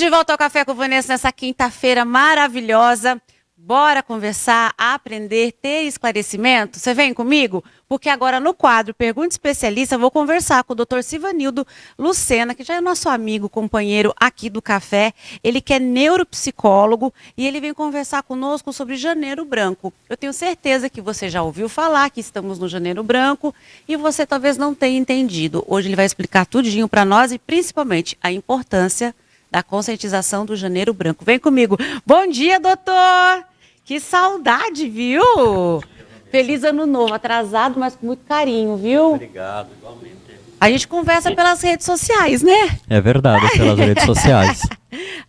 de volta ao Café com Vanessa nessa quinta-feira maravilhosa. Bora conversar, aprender, ter esclarecimento? Você vem comigo? Porque agora no quadro Pergunta Especialista eu vou conversar com o Dr. Silvanildo Lucena, que já é nosso amigo, companheiro aqui do Café. Ele que é neuropsicólogo e ele vem conversar conosco sobre Janeiro Branco. Eu tenho certeza que você já ouviu falar que estamos no Janeiro Branco e você talvez não tenha entendido. Hoje ele vai explicar tudinho para nós e principalmente a importância da conscientização do Janeiro Branco. Vem comigo. Bom dia, doutor! Que saudade, viu? Feliz ano novo, atrasado, mas com muito carinho, viu? Obrigado, igualmente. A gente conversa pelas redes sociais, né? É verdade, pelas redes sociais.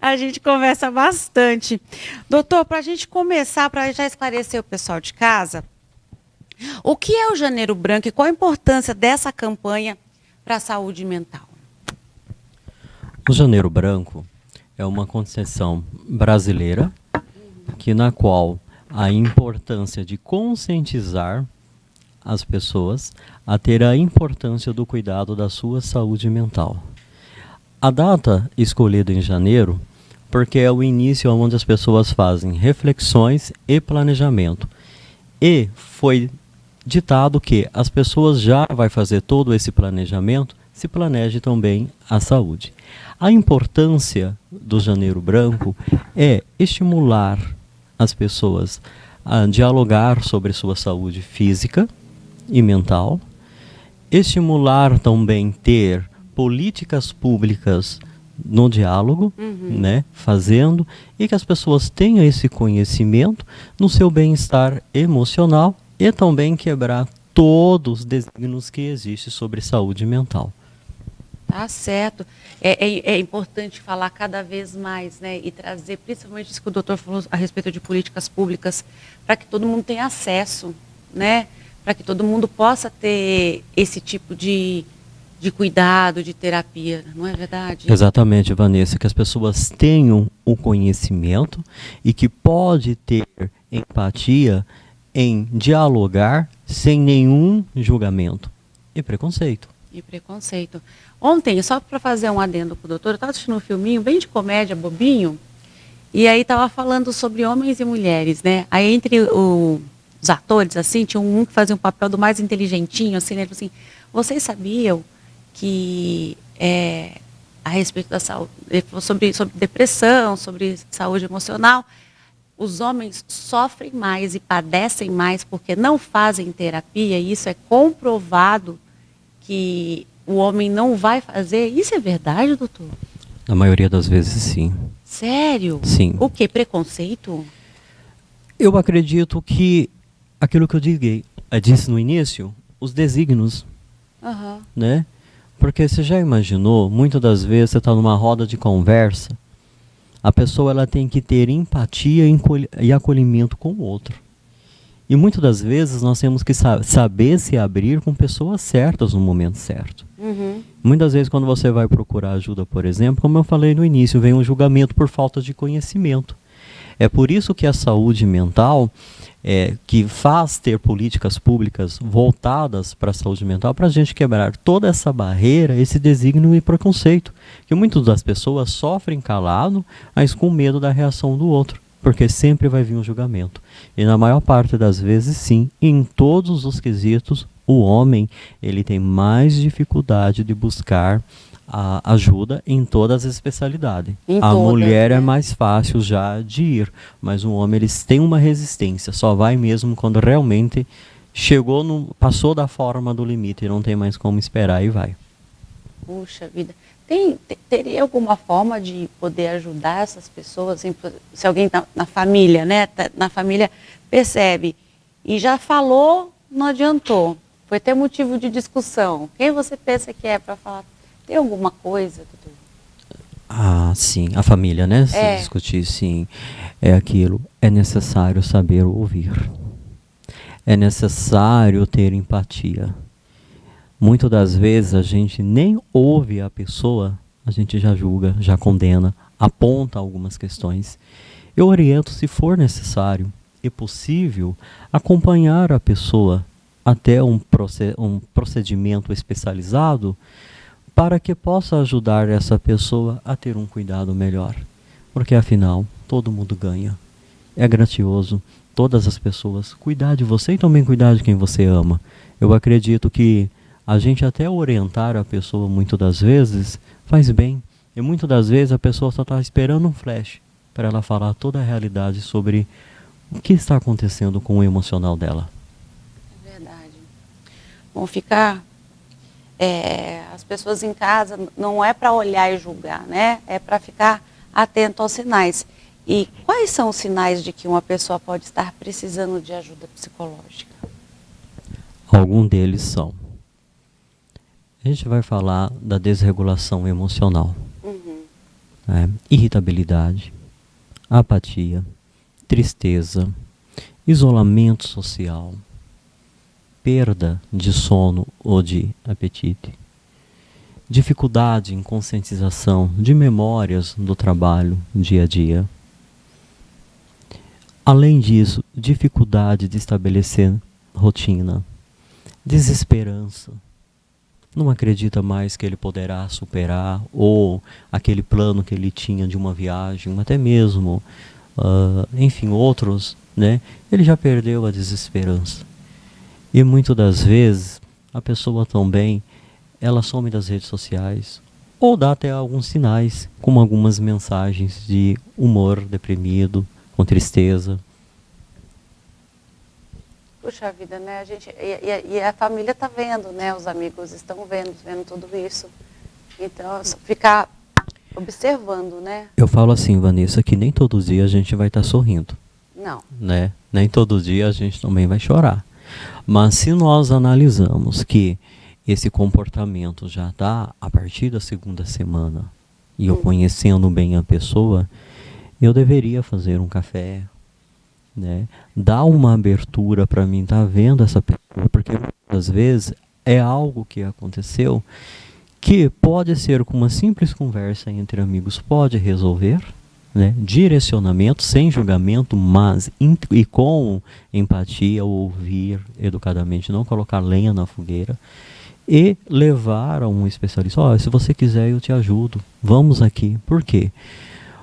A gente conversa bastante. Doutor, para a gente começar, para já esclarecer o pessoal de casa, o que é o Janeiro Branco e qual a importância dessa campanha para a saúde mental? O Janeiro Branco é uma concepção brasileira na qual a importância de conscientizar as pessoas a ter a importância do cuidado da sua saúde mental. A data escolhida em janeiro porque é o início onde as pessoas fazem reflexões e planejamento. E foi ditado que as pessoas já vai fazer todo esse planejamento, se planeje também a saúde. A importância do Janeiro Branco é estimular as pessoas a dialogar sobre sua saúde física e mental, estimular também ter políticas públicas no diálogo, né, fazendo, e que as pessoas tenham esse conhecimento no seu bem-estar emocional e também quebrar todos os desígnios que existem sobre saúde mental. Tá certo. É importante falar cada vez mais, né? E trazer, principalmente isso que o doutor falou a respeito de políticas públicas, para que todo mundo tenha acesso, né? Para que todo mundo possa ter esse tipo de cuidado, de terapia, não é verdade? Exatamente, Vanessa, que as pessoas tenham o conhecimento e que pode ter empatia em dialogar sem nenhum julgamento e preconceito. Ontem, só para fazer um adendo com o doutor, eu estava assistindo um filminho bem de comédia, bobinho, e aí estava falando sobre homens e mulheres, né? Aí entre os atores, assim, tinha um que fazia um papel do mais inteligentinho, assim, né? Ele falou assim, vocês sabiam que a respeito da saúde, ele falou sobre depressão, sobre saúde emocional, os homens sofrem mais e padecem mais porque não fazem terapia, e isso é comprovado que o homem não vai fazer? Isso é verdade, doutor? Na maioria das vezes, sim. Sério? Sim. O quê? Preconceito? Eu acredito que aquilo que eu disse no início, os desígnios, né? Porque você já imaginou, muitas das vezes você está numa roda de conversa, a pessoa ela tem que ter empatia e acolhimento com o outro. E muitas das vezes nós temos que saber se abrir com pessoas certas no momento certo. Muitas vezes quando você vai procurar ajuda, por exemplo, como eu falei no início, vem um julgamento por falta de conhecimento. É por isso que a saúde mental, que faz ter políticas públicas voltadas para a saúde mental, para a gente quebrar toda essa barreira, esse desígnio e preconceito. Que muitas das pessoas sofrem calado, mas com medo da reação do outro. Porque sempre vai vir um julgamento. E na maior parte das vezes, sim, em todos os quesitos, o homem ele tem mais dificuldade de buscar a ajuda em todas as especialidades. A mulher é mais fácil já de ir, mas o homem eles têm uma resistência, só vai mesmo quando realmente passou da forma do limite e não tem mais como esperar e vai. Puxa vida. Teria alguma forma de poder ajudar essas pessoas? Assim, se alguém na família, né? Na família percebe e já falou, não adiantou. Foi até motivo de discussão. Quem você pensa que é para falar? Tem alguma coisa, doutor? Ah, sim. A família, né? Se discutir, sim. É aquilo. É necessário saber ouvir. É necessário ter empatia. Muitas das vezes a gente nem ouve a pessoa, a gente já julga, já condena, aponta algumas questões. Eu oriento, se for necessário e possível, acompanhar a pessoa até um procedimento especializado para que possa ajudar essa pessoa a ter um cuidado melhor. Porque afinal, todo mundo ganha. É gracioso todas as pessoas cuidar de você e também cuidar de quem você ama. Eu acredito que a gente até orientar a pessoa muitas das vezes faz bem. E muitas das vezes a pessoa só está esperando um flash para ela falar toda a realidade sobre o que está acontecendo com o emocional dela. É verdade. Bom, ficar... as pessoas em casa não é para olhar e julgar, né? É para ficar atento aos sinais. E quais são os sinais de que uma pessoa pode estar precisando de ajuda psicológica? Alguns deles são. A gente vai falar da desregulação emocional. Irritabilidade, apatia, tristeza, isolamento social, perda de sono ou de apetite, dificuldade em conscientização de memórias do trabalho dia a dia. Além disso, dificuldade de estabelecer rotina, desesperança, não acredita mais que ele poderá superar, ou aquele plano que ele tinha de uma viagem, até mesmo, enfim, outros, né? Ele já perdeu a desesperança. E muitas das vezes, a pessoa também, ela some das redes sociais, ou dá até alguns sinais, como algumas mensagens de humor deprimido, com tristeza. Puxa vida, né? E a família está vendo, né? Os amigos estão vendo tudo isso. Então, ficar observando, né? Eu falo assim, Vanessa, que nem todo dia a gente vai estar sorrindo. Não. Né? Nem todo dia a gente também vai chorar. Mas se nós analisamos que esse comportamento já está a partir da segunda semana, e eu conhecendo bem a pessoa, eu deveria fazer um café, né? Dar uma abertura para mim estar vendo essa pessoa, porque muitas vezes é algo que aconteceu que pode ser com uma simples conversa entre amigos, pode resolver, né? Direcionamento, sem julgamento, mas e com empatia, ouvir educadamente, não colocar lenha na fogueira, e levar a um especialista. Se você quiser eu te ajudo, vamos aqui. Por quê?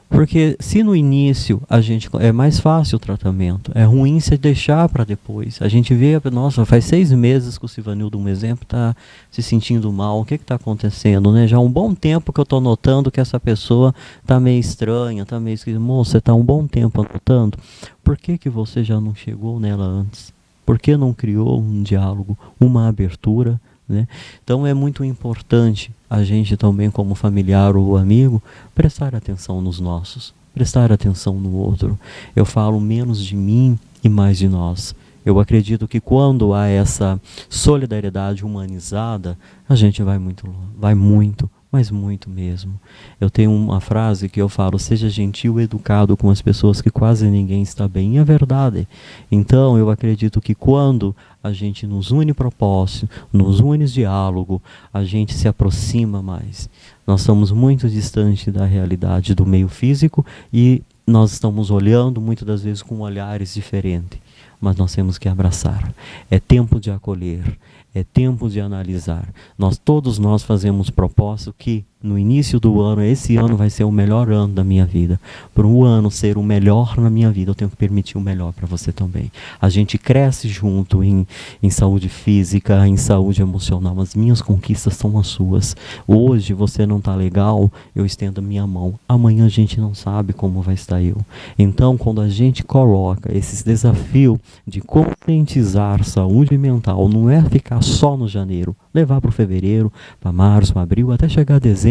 Porque se no início a gente é mais fácil o tratamento, é ruim se deixar para depois. A gente vê, nossa, faz 6 meses que o Sivanildo, um exemplo, está se sentindo mal. O que está acontecendo, né? Já há um bom tempo que eu estou notando que essa pessoa está meio estranha, está meio esquisita. Moça, você está um bom tempo notando. Por que você já não chegou nela antes? Por que não criou um diálogo, uma abertura? Né? Então é muito importante a gente também, como familiar ou amigo, prestar atenção nos nossos, prestar atenção no outro. Eu falo menos de mim e mais de nós. Eu acredito que quando há essa solidariedade humanizada, a gente vai muito, mas muito mesmo. Eu tenho uma frase que eu falo: seja gentil e educado com as pessoas que quase ninguém está bem. E é verdade. Então eu acredito que quando a gente nos une propósito, nos une diálogo, a gente se aproxima mais. Nós estamos muito distantes da realidade do meio físico e nós estamos olhando muitas das vezes com olhares diferentes. Mas nós temos que abraçar. É tempo de acolher, é tempo de analisar. Todos nós fazemos propósito que no início do ano, esse ano vai ser o melhor ano da minha vida. Para um ano ser o melhor na minha vida, eu tenho que permitir o melhor para você também. A gente cresce junto em saúde física, em saúde emocional. As minhas conquistas são as suas. Hoje você não está legal, eu estendo a minha mão. Amanhã a gente não sabe como vai estar eu. Então, quando a gente coloca esse desafio de conscientizar saúde mental, não é ficar só no janeiro, levar para o fevereiro, para março, para abril, até chegar a dezembro.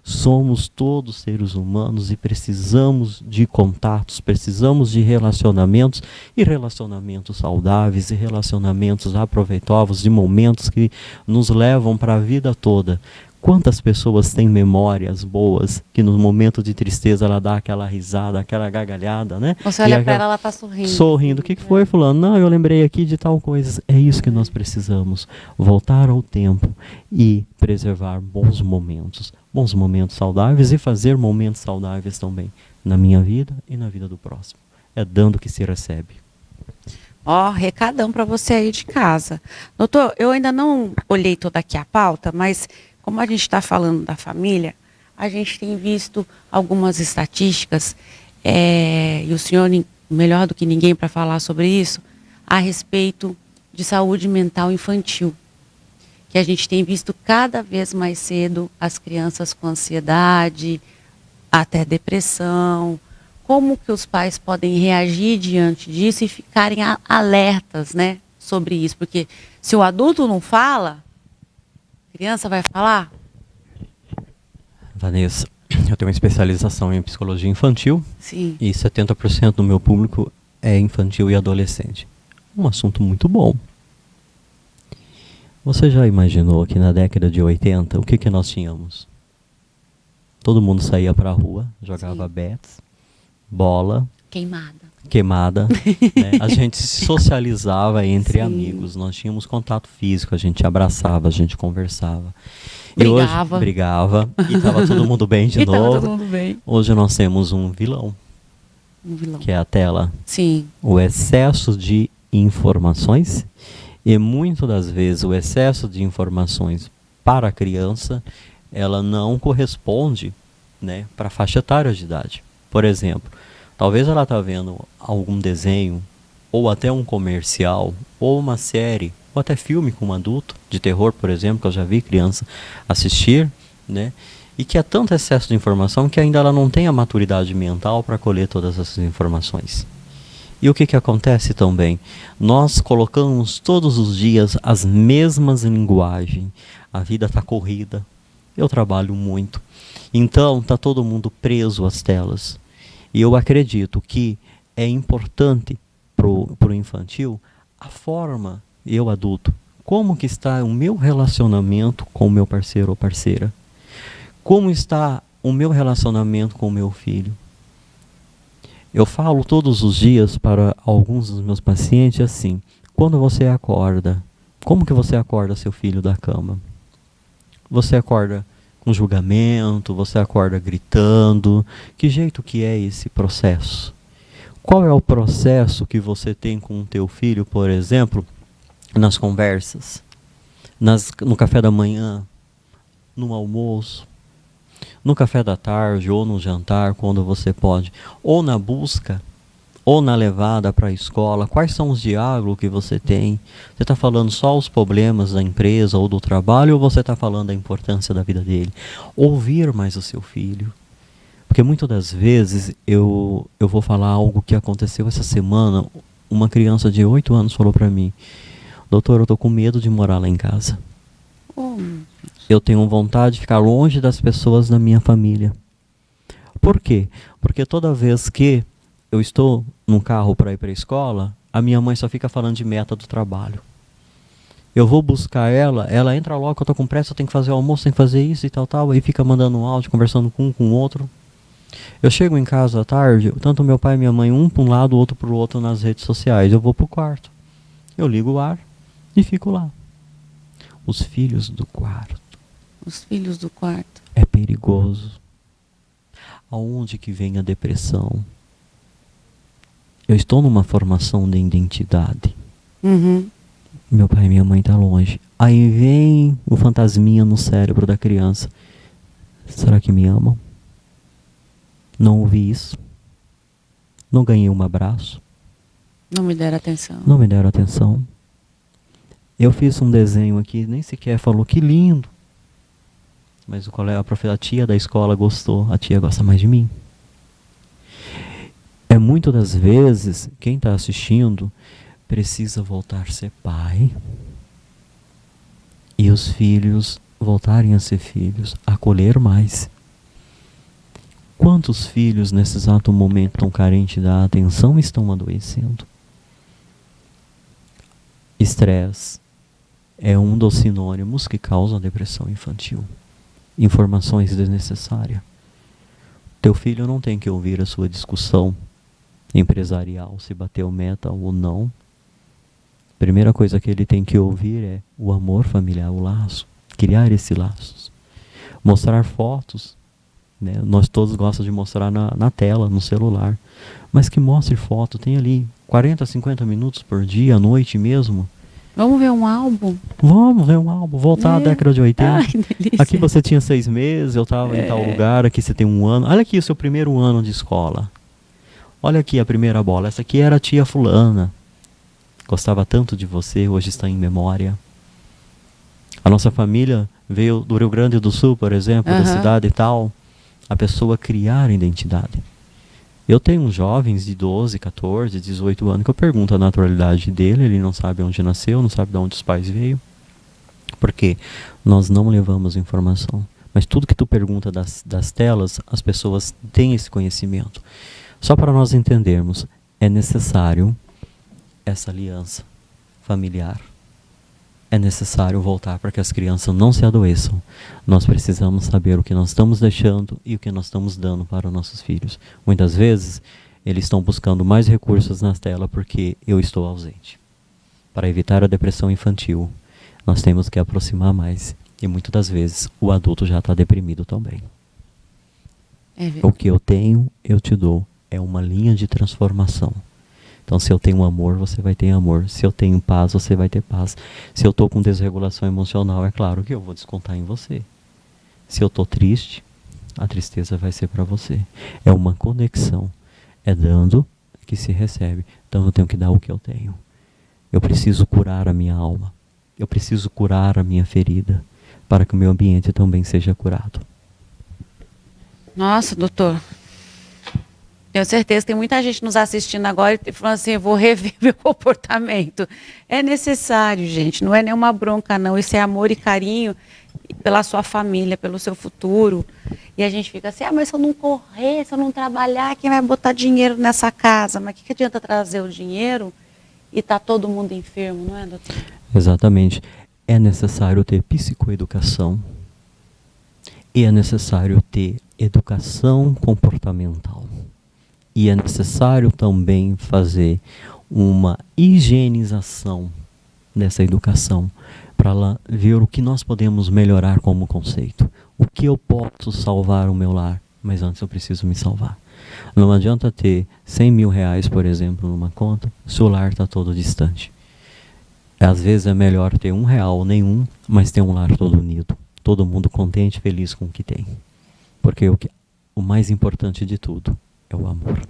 Somos todos seres humanos e precisamos de contatos, precisamos de relacionamentos, e relacionamentos saudáveis, e relacionamentos aproveitosos, de momentos que nos levam para a vida toda. Quantas pessoas têm memórias boas que no momento de tristeza ela dá aquela risada, aquela gargalhada, né? Você olha para ela está sorrindo. Sorrindo. O que foi, fulano? Não, eu lembrei aqui de tal coisa. É isso que nós precisamos. Voltar ao tempo e preservar bons momentos saudáveis, e fazer momentos saudáveis também na minha vida e na vida do próximo. É dando que se recebe. Recadão para você aí de casa. Doutor, eu ainda não olhei toda aqui a pauta, mas como a gente está falando da família, a gente tem visto algumas estatísticas, e o senhor, melhor do que ninguém para falar sobre isso, a respeito de saúde mental infantil. Que a gente tem visto cada vez mais cedo as crianças com ansiedade, até depressão. Como que os pais podem reagir diante disso e ficarem alertas, né, sobre isso? Porque se o adulto não fala, a criança vai falar? Vanessa, eu tenho uma especialização em psicologia infantil. Sim. E 70% do meu público é infantil e adolescente. Um assunto muito bom. Você já imaginou que na década de 80, o que nós tínhamos? Todo mundo saía para a rua, jogava bets, bola. Queimada. Né? A gente se socializava entre amigos. Nós tínhamos contato físico, a gente abraçava, a gente conversava. Brigava. E estava todo mundo bem de novo. Todo mundo bem. Hoje nós temos um vilão. Que é a tela. Sim. O excesso de informações. E muitas das vezes o excesso de informações para a criança, ela não corresponde, né, para a faixa etária de idade. Por exemplo, talvez ela está vendo algum desenho, ou até um comercial, ou uma série, ou até filme com um adulto, de terror, por exemplo, que eu já vi criança assistir, né, e que é tanto excesso de informação que ainda ela não tem a maturidade mental para colher todas essas informações. E o que acontece também? Nós colocamos todos os dias as mesmas linguagens. A vida está corrida. Eu trabalho muito. Então, está todo mundo preso às telas. E eu acredito que é importante para o infantil a forma, eu adulto, como que está o meu relacionamento com o meu parceiro ou parceira? Como está o meu relacionamento com o meu filho? Eu falo todos os dias para alguns dos meus pacientes assim: quando você acorda, como que você acorda seu filho da cama? Você acorda com julgamento? Você acorda gritando? Que jeito que é esse processo? Qual é o processo que você tem com o teu filho, por exemplo, nas conversas, no café da manhã, no almoço, no café da tarde ou no jantar, quando você pode, ou na busca, ou na levada para a escola? Quais são os diálogos que você tem? Você está falando só os problemas da empresa ou do trabalho, ou você está falando da importância da vida dele? Ouvir mais o seu filho. Porque muitas das vezes eu vou falar algo que aconteceu essa semana. Uma criança de 8 anos falou para mim: doutor, eu estou com medo de morar lá em casa. Eu tenho vontade de ficar longe das pessoas da minha família. Por quê? Porque toda vez que eu estou num carro para ir para a escola, a minha mãe só fica falando de meta do trabalho. Eu vou buscar ela entra logo que eu estou com pressa, eu tenho que fazer o almoço, tenho que fazer isso e tal, aí fica mandando um áudio, conversando com um com o outro. Eu chego em casa à tarde, tanto meu pai e minha mãe, um para um lado, o outro para o outro nas redes sociais. Eu vou para o quarto, eu ligo o ar e fico lá. Os filhos do quarto. Os filhos do quarto. É perigoso. Aonde que vem a depressão? Eu estou numa formação de identidade. Meu pai e minha mãe estão longe. Aí vem o fantasminha no cérebro da criança. Será que me amam? Não ouvi isso. Não ganhei um abraço. Não me deram atenção. Não me deram atenção. Eu fiz um desenho aqui, nem sequer falou que lindo. Mas a tia da escola gostou. A tia gosta mais de mim. É muito das vezes, quem está assistindo precisa voltar a ser pai. E os filhos voltarem a ser filhos, acolher mais. Quantos filhos nesse exato momento tão carentes da atenção estão adoecendo? Estresse é um dos sinônimos que causa a depressão infantil. Informações desnecessárias. Teu filho não tem que ouvir a sua discussão empresarial, se bateu meta ou não. Primeira coisa que ele tem que ouvir é o amor familiar, o laço. Criar esse laços. Mostrar fotos. Né? Nós todos gostamos de mostrar na tela, no celular. Mas que mostre foto. Tem ali 40, 50 minutos por dia, à noite mesmo. Vamos ver um álbum? Vamos ver um álbum, voltar à década de 80. Ai, que delícia. Aqui você tinha 6 meses, eu estava em tal lugar, aqui você tem 1 ano. Olha aqui o seu primeiro ano de escola. Olha aqui a primeira bola. Essa aqui era a tia fulana. Gostava tanto de você, hoje está em memória. A nossa família veio do Rio Grande do Sul, por exemplo, da cidade e tal. A pessoa criar identidade. Eu tenho jovens de 12, 14, 18 anos que eu pergunto a naturalidade dele, ele não sabe onde nasceu, não sabe de onde os pais veio. Porque nós não levamos informação. Mas tudo que tu pergunta das telas, as pessoas têm esse conhecimento. Só para nós entendermos, é necessário essa aliança familiar. É necessário voltar para que as crianças não se adoeçam. Nós precisamos saber o que nós estamos deixando e o que nós estamos dando para os nossos filhos. Muitas vezes, eles estão buscando mais recursos na tela porque eu estou ausente. Para evitar a depressão infantil, nós temos que aproximar mais. E muitas das vezes, o adulto já está deprimido também. O que eu tenho, eu te dou. É uma linha de transformação. Então, se eu tenho amor, você vai ter amor. Se eu tenho paz, você vai ter paz. Se eu estou com desregulação emocional, é claro que eu vou descontar em você. Se eu estou triste, a tristeza vai ser para você. É uma conexão. É dando que se recebe. Então, eu tenho que dar o que eu tenho. Eu preciso curar a minha alma. Eu preciso curar a minha ferida para que o meu ambiente também seja curado. Nossa, doutor. Tenho certeza que tem muita gente nos assistindo agora e falando assim, eu vou rever meu comportamento. É necessário, gente, não é nenhuma bronca, não. Isso é amor e carinho pela sua família, pelo seu futuro. E a gente fica assim, mas se eu não correr, se eu não trabalhar, quem vai botar dinheiro nessa casa? Mas o que adianta trazer o dinheiro e tá todo mundo enfermo, não é, doutor? Exatamente. É necessário ter psicoeducação e é necessário ter educação comportamental. E é necessário também fazer uma higienização dessa educação para ver o que nós podemos melhorar como conceito. O que eu posso salvar o meu lar, mas antes eu preciso me salvar. Não adianta ter 100 mil reais, por exemplo, numa conta, se o lar está todo distante. Às vezes é melhor ter R$1 ou nenhum, mas ter um lar todo unido. Todo mundo contente, feliz com o que tem. Porque o mais importante de tudo é o amor.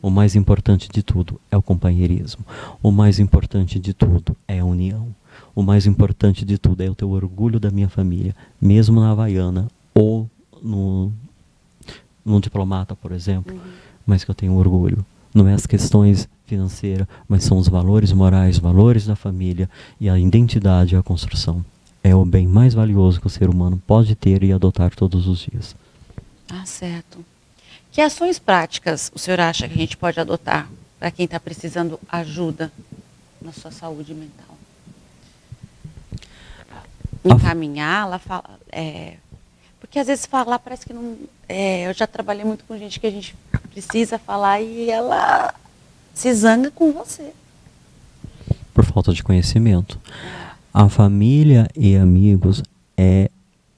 O mais importante de tudo é o companheirismo. O mais importante de tudo é a união. O mais importante de tudo é o teu orgulho da minha família, mesmo na Havaiana ou no diplomata, por exemplo, mas que eu tenho orgulho. Não é as questões financeiras, mas são os valores morais, valores da família e a identidade e a construção. É o bem mais valioso que o ser humano pode ter e adotar todos os dias. Ah, certo. Que ações práticas o senhor acha que a gente pode adotar para quem está precisando ajuda na sua saúde mental? Encaminhá-la, porque às vezes falar parece que não... eu já trabalhei muito com gente que a gente precisa falar e ela se zanga com você. Por falta de conhecimento. A família e amigos é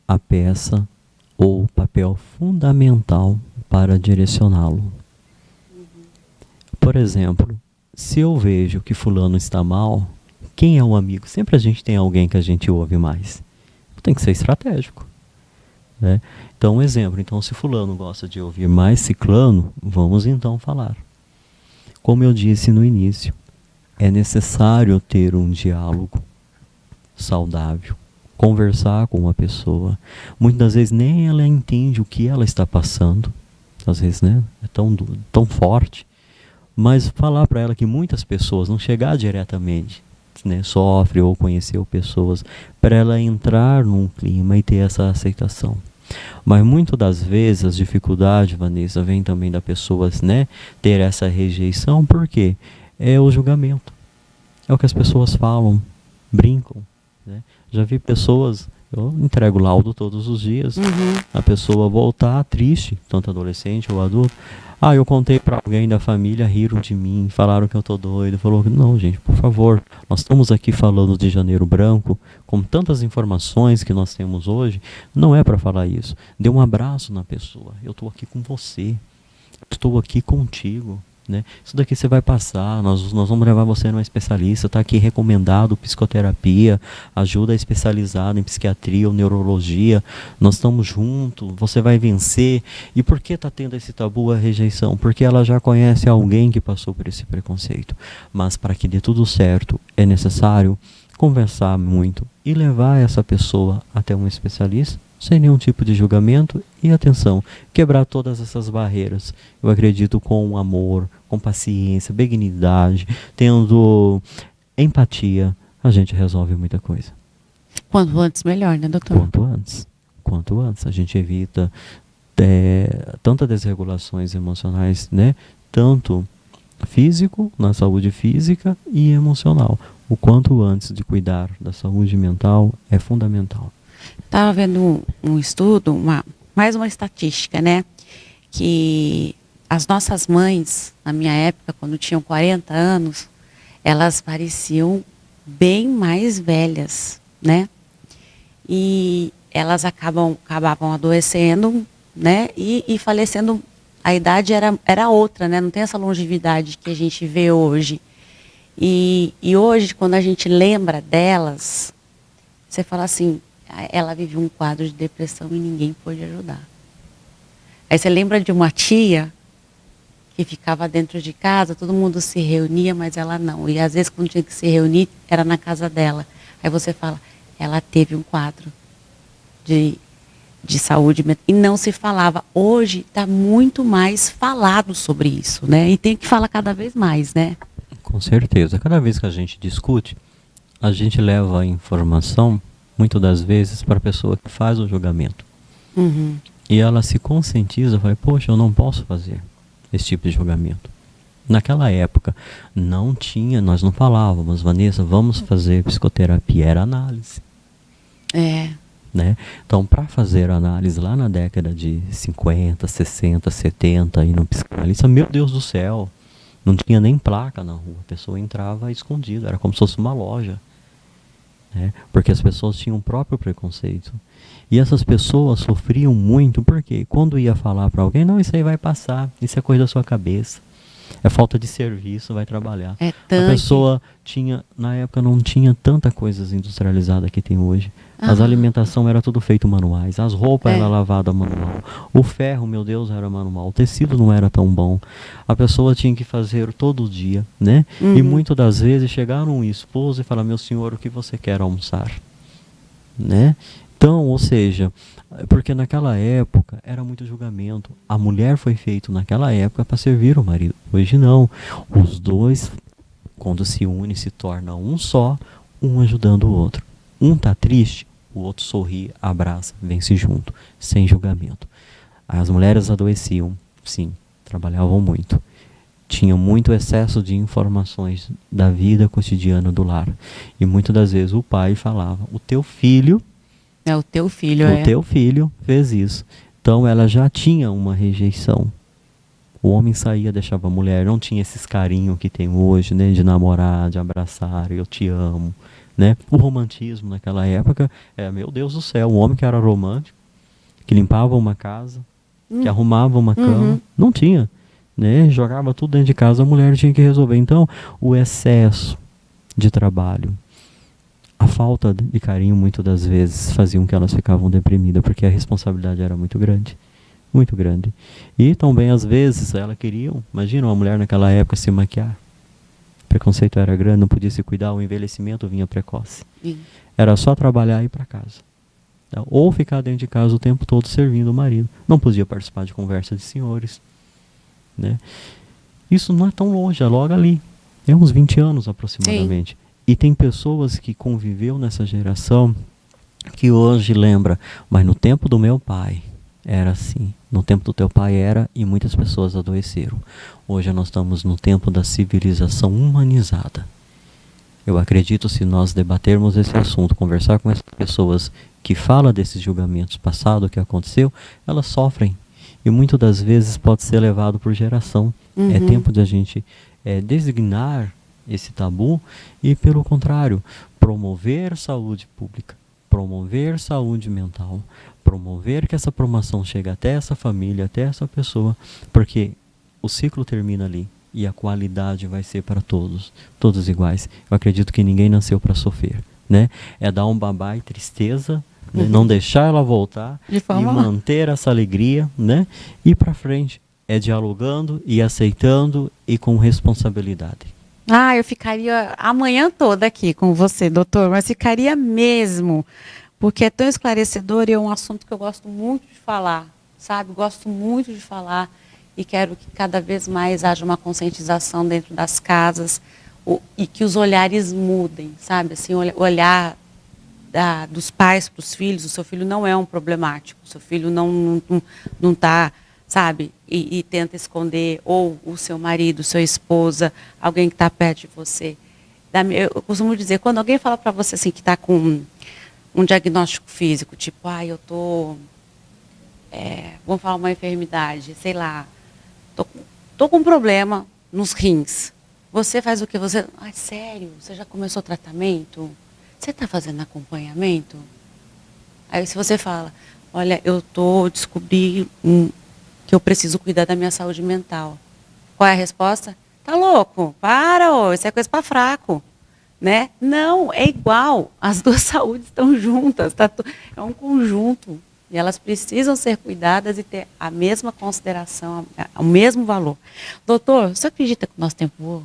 a peça ou o papel fundamental para direcioná-lo. Por exemplo, se eu vejo que fulano está mal, quem é o amigo? Sempre a gente tem alguém que a gente ouve mais. Tem que ser estratégico, né? Então, um exemplo. Então, se fulano gosta de ouvir mais ciclano, vamos então falar. Como eu disse no início, é necessário ter um diálogo saudável, conversar com uma pessoa. Muitas vezes nem ela entende o que ela está passando. Às vezes, né, é tão forte. Mas falar para ela que muitas pessoas, não chegar diretamente, né, sofre ou conheceu pessoas, para ela entrar num clima e ter essa aceitação. Mas muitas das vezes as dificuldades, Vanessa, vem também da pessoas, né, ter essa rejeição, porque é o julgamento. É o que as pessoas falam, brincam, né? Já vi pessoas, eu entrego laudo todos os dias, a pessoa voltar triste, tanto adolescente ou adulto. Eu contei para alguém da família, riram de mim, falaram que eu tô doido. Falou, não, gente, por favor, nós estamos aqui falando de Janeiro Branco, com tantas informações que nós temos hoje, não é para falar isso. Dê um abraço na pessoa, eu estou aqui com você, estou aqui contigo, né? Isso daqui você vai passar, nós vamos levar você numa especialista, está aqui recomendado psicoterapia, ajuda especializada em psiquiatria ou neurologia, nós estamos juntos, você vai vencer. E por que está tendo esse tabu, a rejeição? Porque ela já conhece alguém que passou por esse preconceito. Mas para que dê tudo certo, é necessário conversar muito e levar essa pessoa até um especialista, sem nenhum tipo de julgamento e, atenção, quebrar todas essas barreiras. Eu acredito com amor, com paciência, benignidade, tendo empatia, a gente resolve muita coisa. Quanto antes melhor, né, doutor? Quanto antes. Quanto antes. A gente evita tantas desregulações emocionais, né? Tanto físico, na saúde física e emocional. O quanto antes de cuidar da saúde mental é fundamental. Estava vendo um estudo, mais uma estatística, né? Que as nossas mães, na minha época, quando tinham 40 anos, elas pareciam bem mais velhas, né? E elas acabavam adoecendo, né? E falecendo. A idade era outra, né? Não tem essa longevidade que a gente vê hoje. E hoje, quando a gente lembra delas, você fala assim, ela viveu um quadro de depressão e ninguém pôde ajudar. Aí você lembra de uma tia que ficava dentro de casa, todo mundo se reunia, mas ela não. E às vezes, quando tinha que se reunir, era na casa dela. Aí você fala, ela teve um quadro de saúde mental. E não se falava. Hoje está muito mais falado sobre isso, né? E tem que falar cada vez mais, né? Com certeza. Cada vez que a gente discute, a gente leva a informação, muitas das vezes, para a pessoa que faz o julgamento. Uhum. E ela se conscientiza, fala, poxa, eu não posso fazer esse tipo de julgamento. Naquela época, não tinha, nós não falávamos, Vanessa, vamos fazer psicoterapia, era análise. Né? Então, para fazer análise lá na década de 50, 60, 70, e no psicanalista, meu Deus do céu, não tinha nem placa na rua, a pessoa entrava escondida, era como se fosse uma loja. Né? Porque as pessoas tinham o próprio preconceito. E essas pessoas sofriam muito, porque quando ia falar para alguém, não, isso aí vai passar, isso é coisa da sua cabeça. É falta de serviço, vai trabalhar. É a pessoa tinha, na época não tinha tanta coisa industrializada que tem hoje. As alimentação era tudo feito manuais, as roupas era lavada manual, o ferro, meu Deus, era manual, o tecido não era tão bom. A pessoa tinha que fazer todo dia, né? E muitas das vezes chegaram um esposo e falaram, meu senhor, o que você quer almoçar? Né? Então, ou seja, porque naquela época era muito julgamento. A mulher foi feita naquela época para servir o marido. Hoje não. Os dois, quando se unem, se tornam um só, um ajudando o outro. Um está triste, o outro sorri, abraça, vence junto, sem julgamento. As mulheres adoeciam, sim, trabalhavam muito. Tinham muito excesso de informações da vida cotidiana do lar. E muitas das vezes o pai falava, o teu filho fez isso. Então ela já tinha uma rejeição. O homem saía, deixava a mulher, não tinha esses carinhos que tem hoje, né, de namorar, de abraçar, eu te amo, né? O romantismo naquela época, meu Deus do céu, um homem que era romântico, que limpava uma casa, que arrumava uma cama, não tinha, né? Jogava tudo dentro de casa, a mulher tinha que resolver. Então, o excesso de trabalho, a falta de carinho, muitas das vezes, faziam que elas ficavam deprimidas, porque a responsabilidade era muito grande. Muito grande. E também, às vezes, elas queriam, imagina uma mulher naquela época se maquiar. O preconceito era grande, não podia se cuidar, o envelhecimento vinha precoce. Era só trabalhar e ir para casa. Ou ficar dentro de casa o tempo todo servindo o marido. Não podia participar de conversa de senhores. Né? Isso não é tão longe, é logo ali. É uns 20 anos aproximadamente. Sim. E tem pessoas que conviveu nessa geração que hoje lembra, mas no tempo do meu pai era assim, no tempo do teu pai era, e muitas pessoas adoeceram. Hoje nós estamos no tempo da civilização humanizada. Eu acredito, se nós debatermos esse assunto, conversar com essas pessoas que falam desses julgamentos passados, que aconteceu, elas sofrem. E muitas das vezes pode ser levado por geração. É tempo de a gente designar esse tabu e, pelo contrário, promover saúde pública, promover saúde mental, promover que essa promoção chegue até essa família, até essa pessoa, porque o ciclo termina ali. e a qualidade vai ser para todos, todos iguais. Eu acredito que ninguém nasceu para sofrer, né? É dar um babá e tristeza, né? Não deixar ela voltar e manter essa alegria, né? Ir para frente. É dialogando e aceitando e com responsabilidade. Ah, eu ficaria a manhã toda aqui com você, doutor, mas ficaria mesmo, porque é tão esclarecedor e é um assunto que eu gosto muito de falar, sabe? Gosto muito de falar e quero que cada vez mais haja uma conscientização dentro das casas e que os olhares mudem, sabe? Assim, o olhar dos pais para os filhos, o seu filho não é um problemático, o seu filho não está, sabe, e tenta esconder, ou o seu marido, sua esposa, alguém que está perto de você. Eu costumo dizer, quando alguém fala para você assim, que está com um diagnóstico físico, tipo, eu estou, vamos falar uma enfermidade, sei lá, tô com um problema nos rins. Você faz o que? Sério? Você já começou o tratamento? Você está fazendo acompanhamento? Aí se você fala, olha, eu descobri que eu preciso cuidar da minha saúde mental. Qual é a resposta? Tá louco? Para, isso é coisa para fraco. Né? Não, é igual. As duas saúdes estão juntas. É um conjunto. E elas precisam ser cuidadas e ter a mesma consideração, o mesmo valor. Doutor, você acredita que o nosso tempo voa?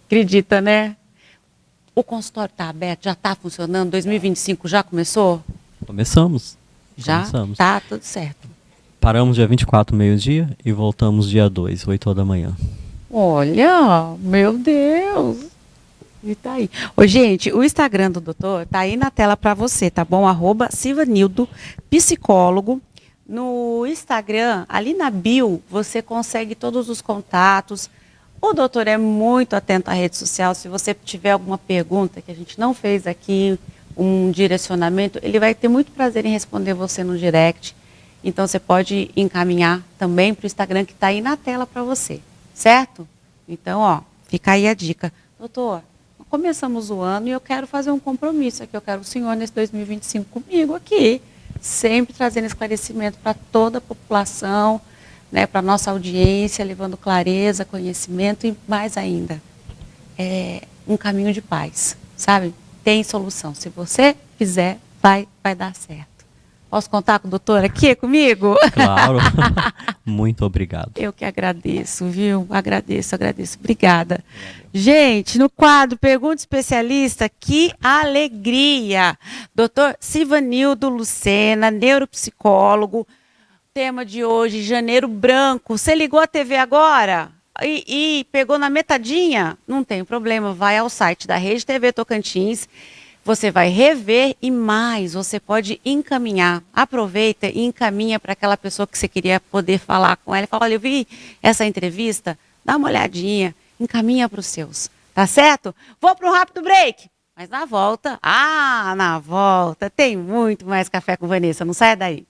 Acredita, né? O consultório está aberto, já está funcionando? 2025 já começou? Começamos. Já? Tá tudo certo. Paramos dia 24, meio-dia, e voltamos dia 2, 8 horas da manhã. Olha, meu Deus. E tá aí. Ô, gente, o Instagram do doutor tá aí na tela para você, tá bom? @silvanildo, psicólogo. No Instagram, ali na bio, você consegue todos os contatos. O doutor é muito atento à rede social. Se você tiver alguma pergunta que a gente não fez aqui, um direcionamento, ele vai ter muito prazer em responder você no direct. Então, você pode encaminhar também para o Instagram que está aí na tela para você, certo? Então, fica aí a dica. Doutor, começamos o ano e eu quero fazer um compromisso aqui. Eu quero o senhor nesse 2025 comigo aqui, sempre trazendo esclarecimento para toda a população, né, para a nossa audiência, levando clareza, conhecimento e mais ainda, um caminho de paz, sabe? Tem solução. Se você fizer, vai dar certo. Posso contar com o doutor aqui comigo? Claro. Muito obrigado. Eu que agradeço, viu? Agradeço. Obrigada. Gente, no quadro Pergunta Especialista, que alegria! Doutor Silvanildo Lucena, neuropsicólogo. Tema de hoje, Janeiro Branco. Você ligou a TV agora e pegou na metadinha? Não tem problema, vai ao site da Rede TV Tocantins. Você vai rever e mais, você pode encaminhar. Aproveita e encaminha para aquela pessoa que você queria poder falar com ela. Fala, olha, eu vi essa entrevista, dá uma olhadinha, encaminha para os seus. Tá certo? Vou para um rápido break. Mas na volta, tem muito mais Café com Vanessa. Não saia daí.